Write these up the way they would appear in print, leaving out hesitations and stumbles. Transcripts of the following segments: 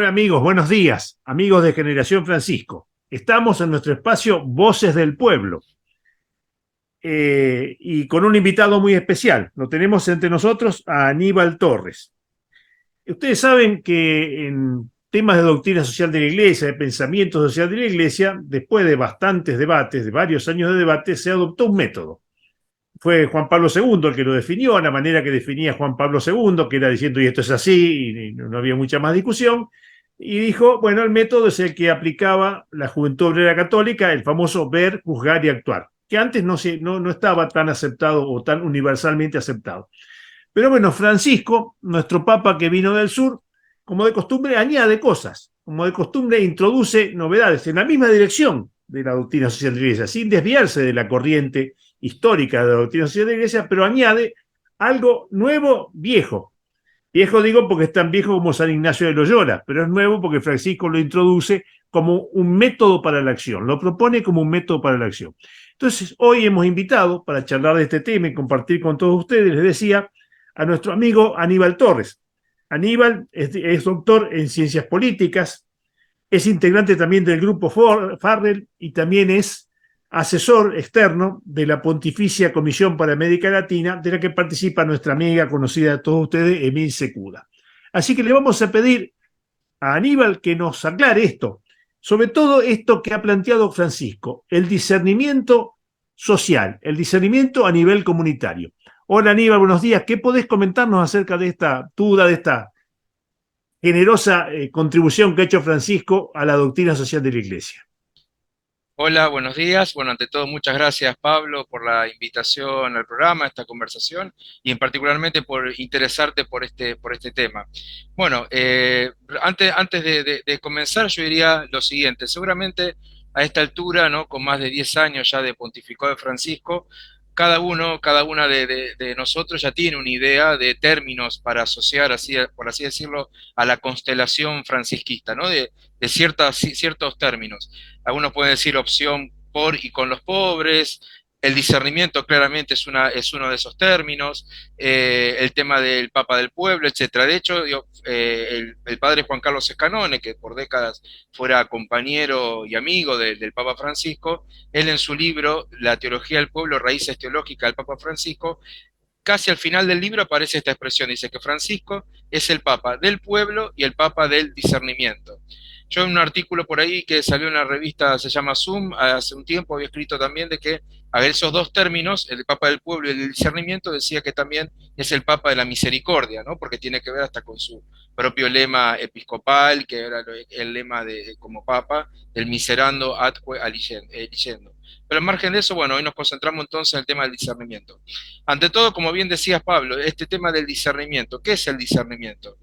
Hola amigos, buenos días, amigos de Generación Francisco. Estamos en nuestro espacio Voces del Pueblo y con un invitado muy especial. Lo tenemos entre nosotros a Aníbal Torres. Ustedes saben que en temas de doctrina social de la Iglesia, de pensamiento social de la Iglesia, después de bastantes debates, de varios años de debate, se adoptó un método. Fue Juan Pablo II el que lo definió, a la manera que definía Juan Pablo II, que era diciendo, y esto es así, y no había mucha más discusión, y dijo, bueno, el método es el que aplicaba la Juventud Obrera Católica, el famoso ver, juzgar y actuar, que antes no estaba tan aceptado o tan universalmente aceptado. Pero bueno, Francisco, nuestro Papa que vino del sur, como de costumbre, añade cosas, como de costumbre introduce novedades en la misma dirección de la doctrina social de la Iglesia, sin desviarse de la corriente histórica de la doctrina social de la Iglesia, pero añade algo nuevo, viejo. Viejo digo porque es tan viejo como San Ignacio de Loyola, pero es nuevo porque Francisco lo introduce como un método para la acción, lo propone como un método para la acción. Entonces, hoy hemos invitado para charlar de este tema y compartir con todos ustedes, les decía, a nuestro amigo Aníbal Torres. Aníbal es doctor en ciencias políticas, es integrante también del grupo Farrell y también es asesor externo de la Pontificia Comisión para América Latina, de la que participa nuestra amiga conocida de todos ustedes, Emil Secuda. Así que le vamos a pedir a Aníbal que nos aclare esto, sobre todo esto que ha planteado Francisco, el discernimiento social, el discernimiento a nivel comunitario. Hola Aníbal, buenos días. ¿Qué podés comentarnos acerca de esta duda, de esta generosa contribución que ha hecho Francisco a la doctrina social de la Iglesia? Hola, buenos días. Bueno, ante todo, muchas gracias, Pablo, por la invitación al programa, a esta conversación, y en particularmente por interesarte por este tema. Bueno, antes de comenzar, yo diría lo siguiente. Seguramente a esta altura, ¿no? Con más de 10 años ya de pontificado de Francisco, cada una de nosotros ya tiene una idea de términos para asociar, así, por así decirlo, a la constelación francisquista, ¿no? De ciertos términos. Algunos pueden decir opción por y con los pobres, el discernimiento claramente es uno de esos términos, el tema del Papa del Pueblo, etcétera. De hecho, el padre Juan Carlos Escanone, que por décadas fuera compañero y amigo del Papa Francisco, él en su libro La teología del pueblo, raíces teológicas del Papa Francisco, casi al final del libro aparece esta expresión, dice que Francisco es el Papa del pueblo y el Papa del discernimiento. Yo en un artículo por ahí que salió en la revista, se llama Zoom, hace un tiempo había escrito también de que a ver, esos dos términos, el Papa del pueblo y el discernimiento, decía que también es el Papa de la misericordia, ¿no? Porque tiene que ver hasta con su propio lema episcopal, que era el lema como Papa, del miserando atque eligendo. Pero al margen de eso, bueno, hoy nos concentramos entonces en el tema del discernimiento. Ante todo, como bien decías, Pablo, este tema del discernimiento, ¿qué es el discernimiento?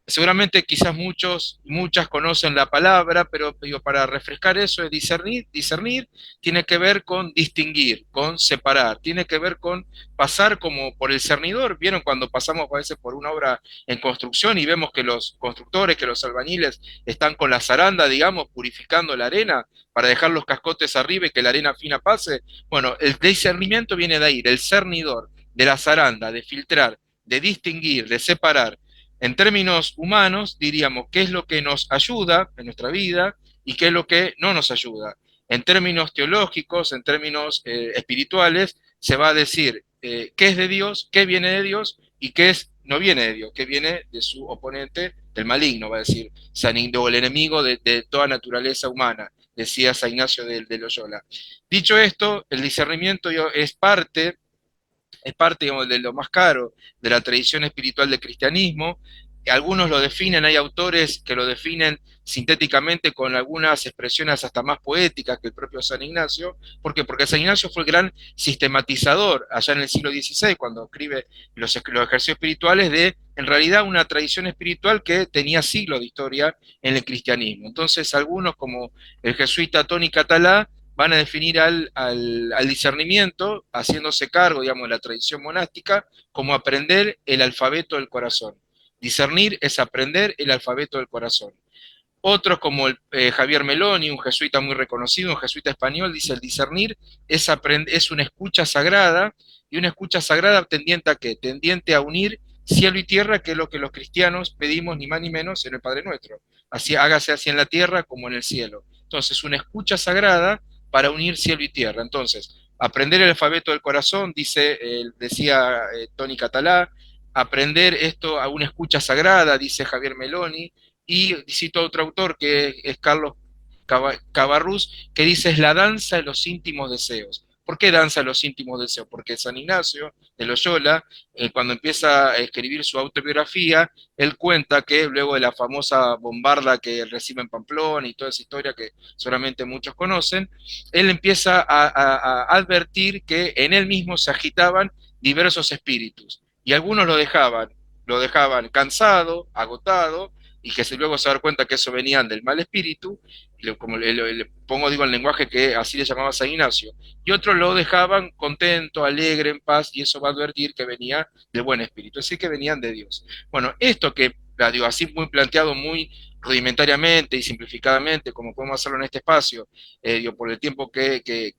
Seguramente quizás muchas conocen la palabra, pero digo, para refrescar eso es discernir tiene que ver con distinguir, con separar, tiene que ver con pasar como por el cernidor. ¿Vieron cuando pasamos a veces por una obra en construcción y vemos que los constructores, que los albañiles están con la zaranda, digamos, purificando la arena para dejar los cascotes arriba y que la arena fina pase? Bueno, el discernimiento viene de ahí, del cernidor, de la zaranda, de filtrar, de distinguir, de separar. En términos humanos, diríamos qué es lo que nos ayuda en nuestra vida y qué es lo que no nos ayuda. En términos teológicos, en términos espirituales, se va a decir qué es de Dios, qué viene de Dios y qué no viene de Dios, qué viene de su oponente, del maligno, va a decir San Ignacio, el enemigo de toda naturaleza humana, decía San Ignacio de Loyola. Dicho esto, el discernimiento es parte, digamos, de lo más caro de la tradición espiritual del cristianismo. Algunos lo definen, hay autores que lo definen sintéticamente con algunas expresiones hasta más poéticas que el propio San Ignacio. ¿Por qué? Porque San Ignacio fue el gran sistematizador allá en el siglo XVI, cuando escribe los ejercicios espirituales de, en realidad, una tradición espiritual que tenía siglos de historia en el cristianismo. Entonces, algunos, como el jesuita Tony Catalá, van a definir al discernimiento, haciéndose cargo, digamos, de la tradición monástica, como aprender el alfabeto del corazón. Discernir es aprender el alfabeto del corazón. Otros, como Javier Meloni, un jesuita muy reconocido, un jesuita español, dice el discernir es una escucha sagrada, y una escucha sagrada tendiente a qué? Tendiente a unir cielo y tierra, que es lo que los cristianos pedimos ni más ni menos en el Padre Nuestro. Así, hágase así en la tierra como en el cielo. Entonces, una escucha sagrada para unir cielo y tierra. Entonces, aprender el alfabeto del corazón, decía Tony Catalá, aprender esto a una escucha sagrada, dice Javier Meloni, y cito otro autor que es Carlos Cabarrús, que dice es la danza de los íntimos deseos. ¿Por qué danza de los íntimos deseos? Porque San Ignacio de Loyola, cuando empieza a escribir su autobiografía, él cuenta que luego de la famosa bombarda que recibe en Pamplona y toda esa historia que solamente muchos conocen, él empieza a advertir que en él mismo se agitaban diversos espíritus y algunos lo dejaban cansado, agotado, y que luego se dar cuenta que eso venían del mal espíritu, como le pongo, digo, el lenguaje que así le llamaba San Ignacio, y otros lo dejaban contento, alegre, en paz, y eso va a advertir que venía del buen espíritu, es decir, que venían de Dios. Bueno, esto que, digo, así muy planteado, muy rudimentariamente y simplificadamente, como podemos hacerlo en este espacio, digo, por el tiempo que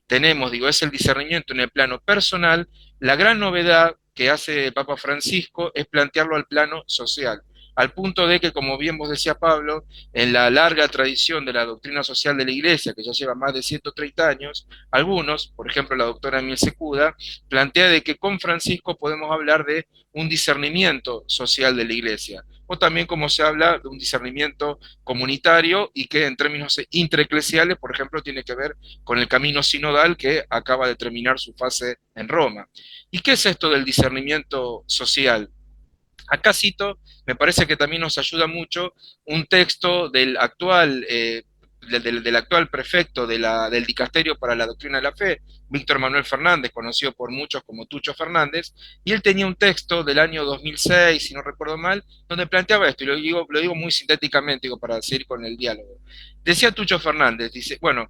tenemos, digo, es el discernimiento en el plano personal. La gran novedad que hace el Papa Francisco es plantearlo al plano social, al punto de que, como bien vos decía Pablo, en la larga tradición de la doctrina social de la Iglesia, que ya lleva más de 130 años, algunos, por ejemplo la doctora Miel Secuda, plantea de que con Francisco podemos hablar de un discernimiento social de la Iglesia, o también como se habla de un discernimiento comunitario y que en términos intraeclesiales, por ejemplo, tiene que ver con el camino sinodal que acaba de terminar su fase en Roma. ¿Y qué es esto del discernimiento social? Acá cito, me parece que también nos ayuda mucho un texto del actual prefecto del Dicasterio para la Doctrina de la Fe, Víctor Manuel Fernández, conocido por muchos como Tucho Fernández, y él tenía un texto del año 2006, si no recuerdo mal, donde planteaba esto, y lo digo muy sintéticamente, digo, para seguir con el diálogo. Decía Tucho Fernández, dice, bueno,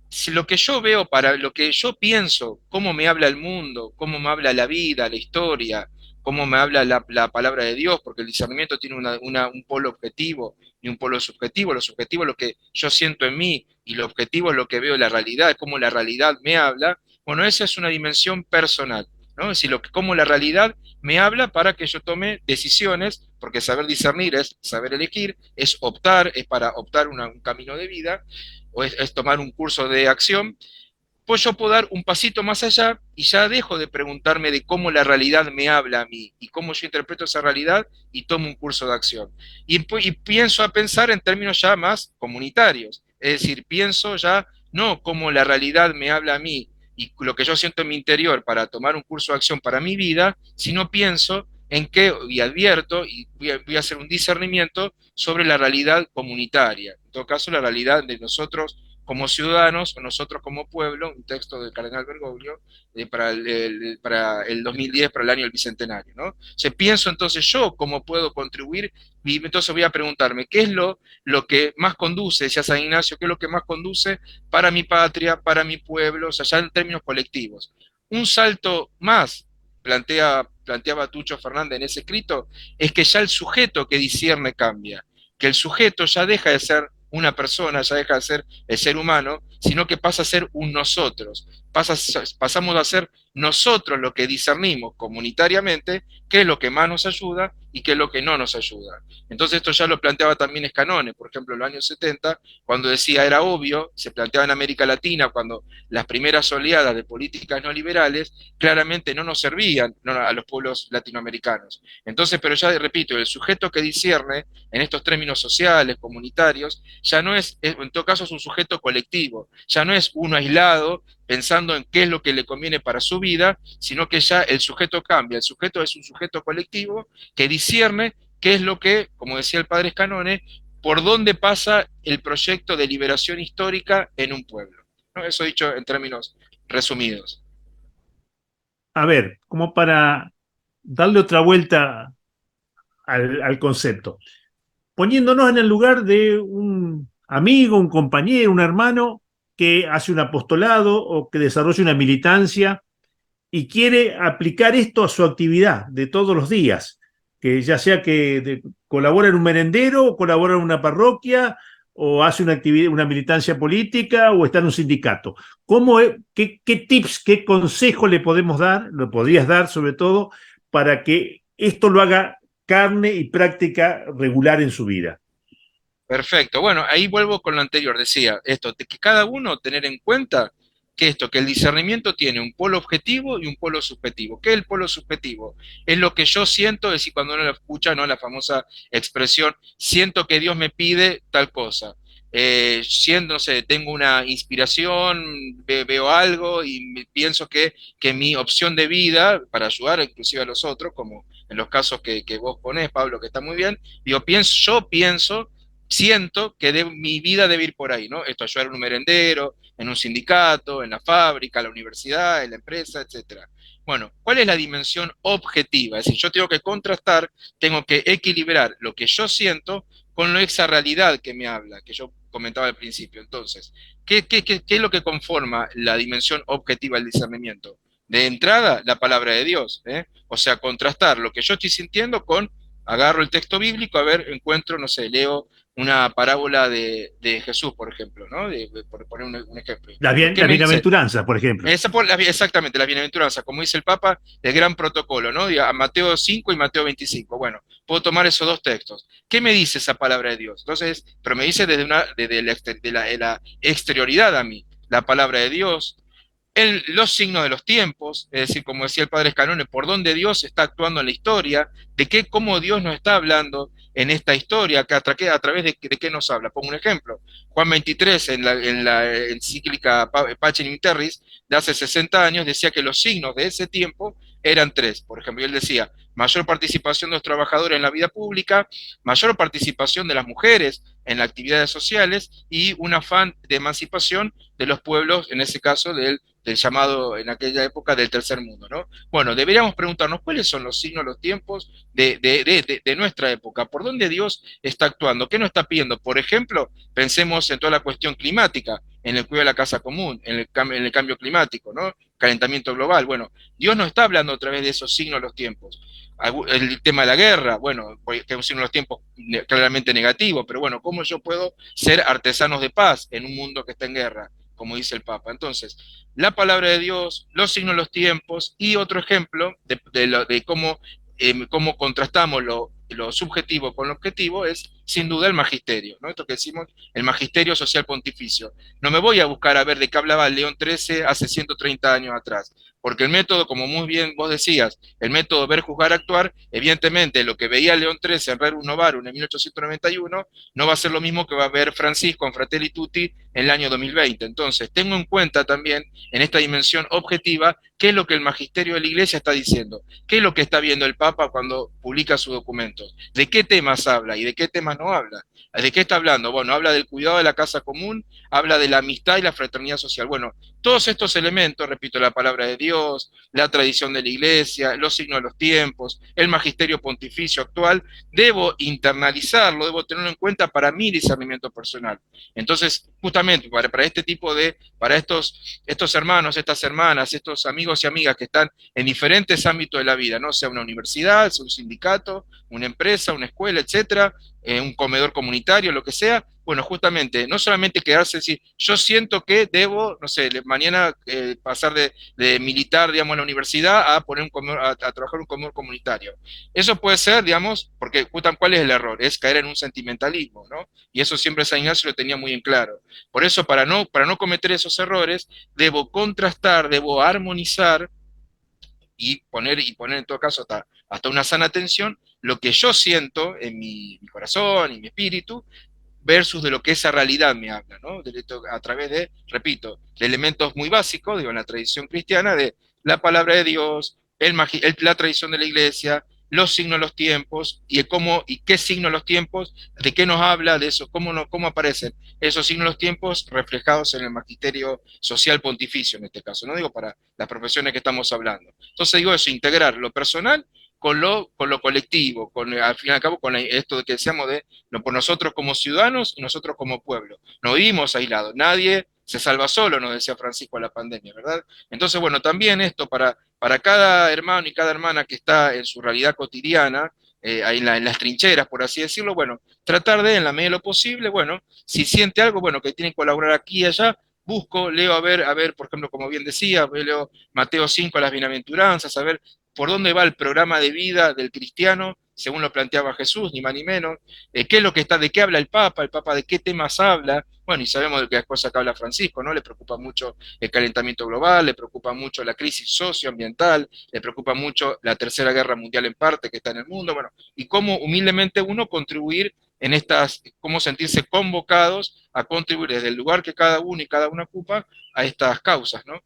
si lo que yo veo, para lo que yo pienso, cómo me habla el mundo, cómo me habla la vida, la historia, cómo me habla la palabra de Dios, porque el discernimiento tiene un polo objetivo y un polo subjetivo. Lo subjetivo es lo que yo siento en mí y lo objetivo es lo que veo en la realidad, es cómo la realidad me habla. Bueno, esa es una dimensión personal, ¿no? Es decir, cómo la realidad me habla para que yo tome decisiones, porque saber discernir es saber elegir, es optar, es para optar un camino de vida, o es tomar un curso de acción, pues yo puedo dar un pasito más allá y ya dejo de preguntarme de cómo la realidad me habla a mí y cómo yo interpreto esa realidad y tomo un curso de acción. Y pienso a pensar en términos ya más comunitarios, es decir, pienso ya no cómo la realidad me habla a mí y lo que yo siento en mi interior para tomar un curso de acción para mi vida, sino pienso en qué, y advierto, y voy a hacer un discernimiento sobre la realidad comunitaria, en todo caso la realidad de nosotros como ciudadanos o nosotros como pueblo, un texto del cardenal Bergoglio para el 2010, para el año del Bicentenario, ¿no? O sea, pienso entonces yo cómo puedo contribuir y entonces voy a preguntarme, ¿qué es lo que más conduce, decía San Ignacio, qué es lo que más conduce para mi patria, para mi pueblo, o sea, ya en términos colectivos? Un salto más, planteaba Tucho Fernández en ese escrito, es que ya el sujeto que discierne cambia, que el sujeto ya deja de ser una persona, ya deja de ser el ser humano, sino que pasa a ser un nosotros. Pasamos a ser nosotros lo que discernimos comunitariamente, qué es lo que más nos ayuda y qué es lo que no nos ayuda. Entonces esto ya lo planteaba también Scanone, por ejemplo, en los años 70, cuando decía era obvio, se planteaba en América Latina, cuando las primeras oleadas de políticas no liberales claramente no nos servían a los pueblos latinoamericanos. Entonces, pero ya repito, el sujeto que discierne en estos términos sociales, comunitarios, ya no es, en todo caso es un sujeto colectivo, ya no es uno aislado pensando en qué es lo que le conviene para su vida, sino que ya el sujeto cambia, el sujeto es un sujeto colectivo que discierne qué es lo que, como decía el padre Scanone, por dónde pasa el proyecto de liberación histórica en un pueblo, ¿no? Eso dicho en términos resumidos. A ver, como para darle otra vuelta al concepto, poniéndonos en el lugar de un amigo, un compañero, un hermano que hace un apostolado o que desarrolla una militancia y quiere aplicar esto a su actividad de todos los días, que ya sea colabora en un merendero, o colabora en una parroquia, o hace una actividad, una militancia política, o está en un sindicato. ¿Qué tips, qué consejo le podemos dar, lo podrías dar sobre todo, para que esto lo haga carne y práctica regular en su vida. Perfecto. Bueno, ahí vuelvo con lo anterior. Decía esto, de que cada uno tener en cuenta que esto, que el discernimiento tiene un polo objetivo y un polo subjetivo. ¿Qué es el polo subjetivo? Es lo que yo siento, es decir, cuando uno lo escucha, ¿no? La famosa expresión, siento que Dios me pide tal cosa. Siento, no sé, tengo una inspiración, veo algo y pienso que mi opción de vida, para ayudar inclusive a los otros, como en los casos que vos ponés, Pablo, que está muy bien, digo, yo pienso siento que mi vida debe ir por ahí, ¿no? Esto, ayudar en un merendero, en un sindicato, en la fábrica, en la universidad, en la empresa, etcétera. Bueno, ¿cuál es la dimensión objetiva? Es decir, yo tengo que contrastar, tengo que equilibrar lo que yo siento con esa realidad que me habla, que yo comentaba al principio. Entonces, ¿qué es lo que conforma la dimensión objetiva del discernimiento? De entrada, la palabra de Dios, ¿eh? O sea, contrastar lo que yo estoy sintiendo con, agarro el texto bíblico, a ver, encuentro, no sé, leo una parábola de Jesús, por ejemplo, ¿no? Por poner un ejemplo. Bueno, ¿qué La me dice? bienaventuranza, por ejemplo. Exactamente, la bienaventuranza, como dice el Papa, el gran protocolo, ¿no? A Mateo 5 y Mateo 25. Bueno, puedo tomar esos dos textos. ¿Qué me dice esa palabra de Dios? Entonces, pero me dice desde la exterioridad a mí, la palabra de Dios, los signos de los tiempos, es decir, como decía el padre Escalone, por dónde Dios está actuando en la historia, cómo Dios nos está hablando en esta historia, a través de qué nos habla. Pongo un ejemplo. Juan 23, en la encíclica Pacem in Terris, de hace 60 años, decía que los signos de ese tiempo eran tres. Por ejemplo, él decía, mayor participación de los trabajadores en la vida pública, mayor participación de las mujeres en las actividades sociales y un afán de emancipación de los pueblos, en ese caso del llamado en aquella época del tercer mundo, ¿no? Bueno, deberíamos preguntarnos cuáles son los signos, los tiempos de nuestra época, por dónde Dios está actuando, qué nos está pidiendo. Por ejemplo, pensemos en toda la cuestión climática, en el cuidado de la casa común, en el cambio climático, ¿no? Calentamiento global. Bueno, Dios nos está hablando a través de esos signos, los tiempos. El tema de la guerra, bueno, que es un signo de los tiempos claramente negativo, pero bueno, ¿cómo yo puedo ser artesanos de paz en un mundo que está en guerra? Como dice el Papa. Entonces, la palabra de Dios, los signos, los tiempos, y otro ejemplo de cómo contrastamos lo subjetivo con lo objetivo es sin duda el magisterio, ¿no? Esto que decimos, el magisterio social pontificio. No me voy a buscar a ver de qué hablaba León XIII hace 130 años atrás, porque el método, como muy bien vos decías, el método ver, juzgar, actuar, evidentemente lo que veía León XIII en Rerum Novarum en 1891 no va a ser lo mismo que va a ver Francisco en Fratelli Tutti en el año 2020. Entonces, tengo en cuenta también en esta dimensión objetiva qué es lo que el magisterio de la Iglesia está diciendo, qué es lo que está viendo el Papa cuando publica sus documentos, de qué temas habla y de qué temas no habla. ¿De qué está hablando? Bueno, habla del cuidado de la casa común, habla de la amistad y la fraternidad social. Bueno, todos estos elementos, repito, la palabra de Dios, la tradición de la Iglesia, los signos de los tiempos, el magisterio pontificio actual, debo internalizarlo, debo tenerlo en cuenta para mi discernimiento personal. Entonces, justamente para este tipo para estos hermanos, estas hermanas, estos amigos y amigas que están en diferentes ámbitos de la vida, no sea una universidad, sea un sindicato, una empresa, una escuela, etcétera, un comedor comunitario, lo que sea, bueno, justamente, no solamente quedarse decir, yo siento que debo, no sé, mañana pasar de militar, digamos, en la universidad a poner a trabajar en un comedor comunitario. Eso puede ser, digamos, porque ¿cuál es el error? Es caer en un sentimentalismo, ¿no? Y eso siempre San Ignacio lo tenía muy en claro. Por eso, para no cometer esos errores, debo contrastar, debo armonizar y poner en todo caso hasta una sana tensión lo que yo siento en mi corazón y mi espíritu versus de lo que esa realidad me habla, ¿no? A través repito, de elementos muy básicos, digo, en la tradición cristiana, de la palabra de Dios, la tradición de la iglesia, los signos de los tiempos, y qué signos de los tiempos, de qué nos habla, de eso, cómo aparecen esos signos de los tiempos reflejados en el magisterio social pontificio, en este caso, no digo para las profesiones que estamos hablando. Entonces digo eso, integrar lo personal con lo colectivo, al fin y al cabo con esto de que decíamos por nosotros como ciudadanos y nosotros como pueblo. No vivimos aislados, nadie se salva solo, nos decía Francisco a la pandemia, ¿verdad? Entonces, bueno, también esto para cada hermano y cada hermana que está en su realidad cotidiana, ahí en las trincheras, por así decirlo, bueno, tratar de, en la medida de lo posible, bueno, si siente algo, bueno, que tiene que colaborar aquí y allá, busco, leo a ver, por ejemplo, como bien decía, leo Mateo 5, las bienaventuranzas, a ver por dónde va el programa de vida del cristiano, según lo planteaba Jesús, ni más ni menos, qué es lo que está, de qué habla el Papa de qué temas habla, bueno, y sabemos de qué cosas que habla Francisco, ¿no? Le preocupa mucho el calentamiento global, le preocupa mucho la crisis socioambiental, le preocupa mucho la tercera guerra mundial en parte que está en el mundo, bueno, y cómo humildemente uno contribuir en estas, cómo sentirse convocados a contribuir desde el lugar que cada uno y cada una ocupa a estas causas, ¿no?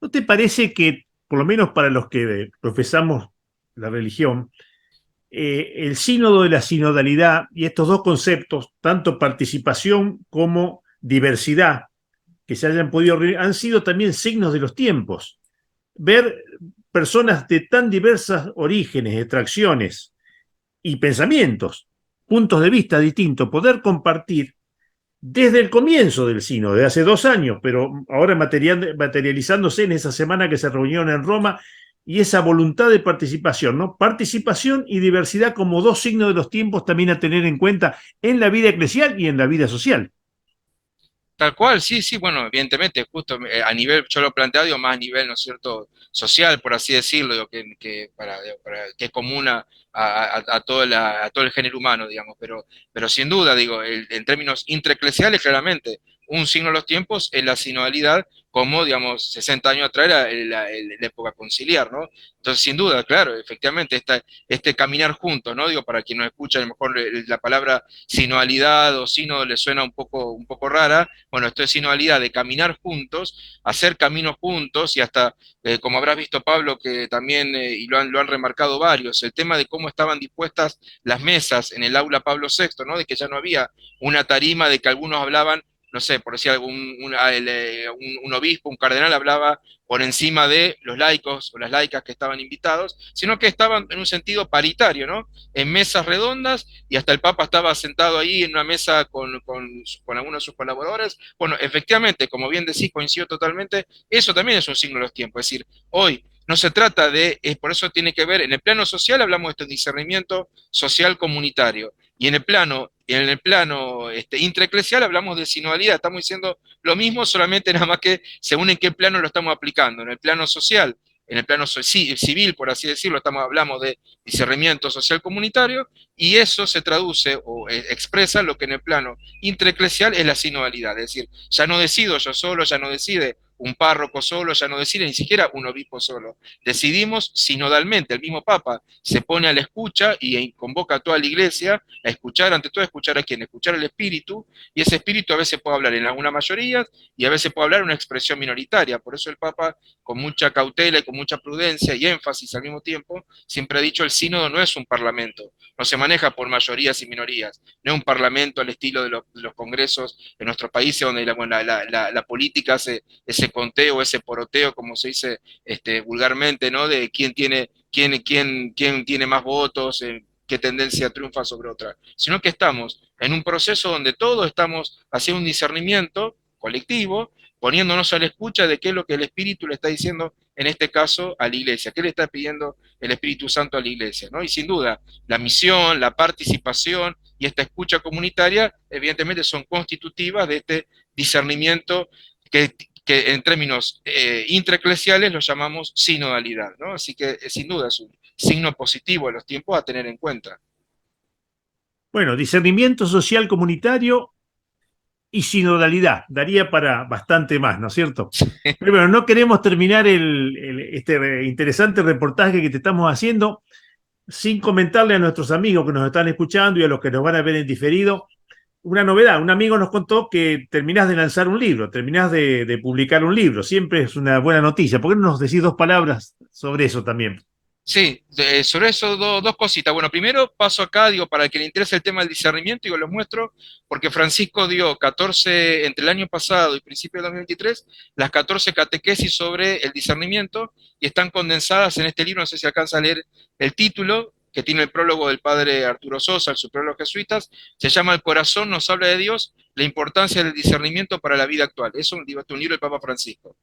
¿No te parece que, por lo menos para los que profesamos la religión, el sínodo de la sinodalidad y estos dos conceptos, tanto participación como diversidad, que se hayan podido reunir, han sido también signos de los tiempos? Ver personas de tan diversas orígenes, extracciones y pensamientos, puntos de vista distintos, poder compartir desde el comienzo del sínodo, de hace 2 años, pero ahora materializándose en esa semana que se reunieron en Roma, y esa voluntad de participación, ¿no? Participación y diversidad como dos signos de los tiempos también a tener en cuenta en la vida eclesial y en la vida social. Tal cual, sí, sí, bueno, evidentemente, justo a nivel, yo lo planteo, digo, más a nivel, ¿no es cierto?, social, por así decirlo, digo, que es común a a todo el género humano, digamos, pero sin duda, digo, en términos intraeclesiales, claramente, un signo de los tiempos es la sinodalidad, como, digamos, 60 años atrás era la época conciliar, ¿no? Entonces, sin duda, claro, efectivamente, este caminar juntos, ¿no? Digo, para quien no escucha, a lo mejor la palabra sinodalidad o sínodo le suena un poco rara. Bueno, esto es sinodalidad de caminar juntos, hacer caminos juntos y hasta, como habrás visto Pablo, que también, y lo han remarcado varios, el tema de cómo estaban dispuestas las mesas en el aula Pablo VI, ¿no? De que ya no había una tarima, de que algunos hablaban, no sé, por decir algún, un obispo, un cardenal hablaba por encima de los laicos o las laicas que estaban invitados, sino que estaban en un sentido paritario, ¿no? En mesas redondas, y hasta el Papa estaba sentado ahí en una mesa con algunos de sus colaboradores. Bueno, efectivamente, como bien decís, coincido totalmente, eso también es un signo de los tiempos, es decir, hoy no se trata de, por eso tiene que ver, en el plano social hablamos de este discernimiento social comunitario, y en el plano intraeclesial hablamos de sinodalidad, estamos diciendo lo mismo, solamente nada más que según en qué plano lo estamos aplicando. En el plano social, en el plano civil, por así decirlo, hablamos de discernimiento social comunitario, y eso se traduce o expresa lo que en el plano intraeclesial es la sinodalidad, es decir, ya no decido yo solo, ya no decide un párroco solo, ya no decide ni siquiera un obispo solo, decidimos sinodalmente, el mismo Papa se pone a la escucha y convoca a toda la iglesia a escuchar, ante todo escuchar a quién, escuchar al Espíritu, y ese Espíritu a veces puede hablar en alguna mayoría y a veces puede hablar en una expresión minoritaria. Por eso el Papa, con mucha cautela y con mucha prudencia y énfasis al mismo tiempo, siempre ha dicho: el sínodo no es un parlamento, no se maneja por mayorías y minorías, no es un parlamento al estilo de los congresos en nuestros países, donde la política hace ese conteo, ese poroteo, como se dice vulgarmente, ¿no? De quién tiene más votos, qué tendencia triunfa sobre otra, sino que estamos en un proceso donde todos estamos haciendo un discernimiento colectivo, poniéndonos a la escucha de qué es lo que el Espíritu le está diciendo, en este caso, a la iglesia, qué le está pidiendo el Espíritu Santo a la iglesia, ¿no? Y sin duda, la misión, la participación y esta escucha comunitaria, evidentemente, son constitutivas de este discernimiento que en términos intraeclesiales lo llamamos sinodalidad, ¿no? Así que, sin duda, es un signo positivo de los tiempos a tener en cuenta. Bueno, discernimiento social comunitario y sinodalidad. Daría para bastante más, ¿no es cierto? Pero bueno, no queremos terminar este interesante reportaje que te estamos haciendo sin comentarle a nuestros amigos que nos están escuchando y a los que nos van a ver en diferido una novedad. Un amigo nos contó que terminás de lanzar un libro, terminás de publicar un libro. Siempre es una buena noticia. ¿Por qué no nos decís 2 palabras sobre eso también? Sí, sobre eso dos cositas. Bueno, primero paso acá, digo, para el que le interese el tema del discernimiento, digo, los muestro, porque Francisco dio 14, entre el año pasado y principio de 2023, las 14 catequesis sobre el discernimiento, y están condensadas en este libro. No sé si alcanza a leer el título, que tiene el prólogo del padre Arturo Sosa, el superior de los jesuitas. Se llama El corazón nos habla de Dios, la importancia del discernimiento para la vida actual. Es un libro del Papa Francisco.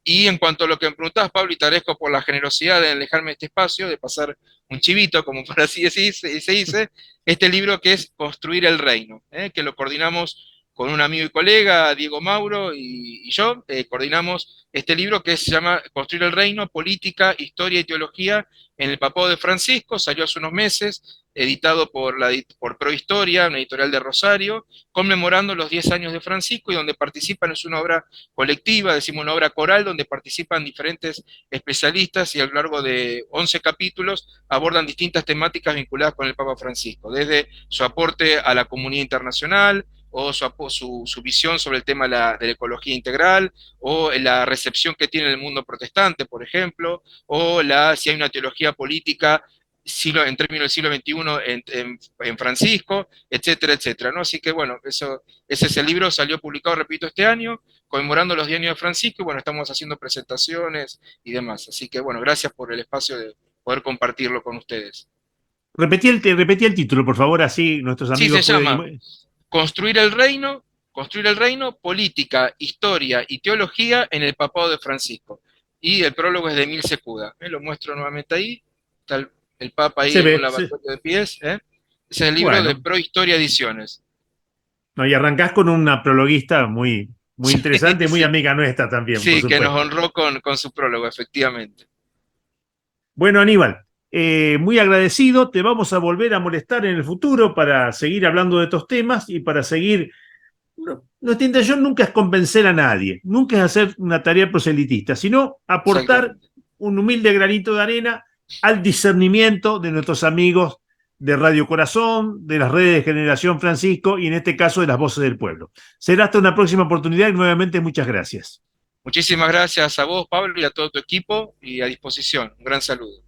Y en cuanto a lo que me preguntabas, Pablo, y te agradezco por la generosidad de alejarme de este espacio, de pasar un chivito, como por así se dice, este libro que es Construir el Reino, que lo coordinamos con un amigo y colega, Diego Mauro, y yo, coordinamos este libro que se llama Construir el Reino, Política, Historia y Teología en el Papado de Francisco. Salió hace unos meses, editado por Prohistoria, una editorial de Rosario, conmemorando los 10 años de Francisco, y donde participan, es una obra colectiva, decimos una obra coral, donde participan diferentes especialistas, y a lo largo de 11 capítulos abordan distintas temáticas vinculadas con el Papa Francisco, desde su aporte a la comunidad internacional, o su visión sobre el tema de la ecología integral, o la recepción que tiene el mundo protestante, por ejemplo, o si hay una teología política en términos del siglo XXI en Francisco, etcétera, etcétera, ¿no? Así que bueno, ese es el libro, salió publicado, repito, este año, conmemorando los 10 años de Francisco, y bueno, estamos haciendo presentaciones y demás. Así que bueno, gracias por el espacio de poder compartirlo con ustedes. Repetí el título, por favor, así nuestros Sí, se amigos llama pueden... Construir el reino, política, historia y teología en el papado de Francisco. Y el prólogo es de Emil Secuda. Lo muestro nuevamente ahí. Está el Papa ahí Se en un ve, se- lavatorio de pies. Ese es el libro de bueno, Prohistoria Ediciones. no, y arrancás con una prologuista muy, muy interesante y muy Sí, amiga nuestra también, por sí, que nos supuesto. honró con su prólogo, efectivamente. Bueno, Aníbal, muy agradecido. Te vamos a volver a molestar en el futuro para seguir hablando de estos temas y para seguir. Nuestra intención nunca es convencer a nadie, nunca es hacer una tarea proselitista, sino aportar Exactamente. un humilde granito de arena al discernimiento de nuestros amigos de Radio Corazón, de las redes de Generación Francisco y en este caso de las Voces del Pueblo. Será hasta una próxima oportunidad y nuevamente muchas gracias. Muchísimas gracias a vos, Pablo, y a todo tu equipo, y a disposición. Un gran saludo.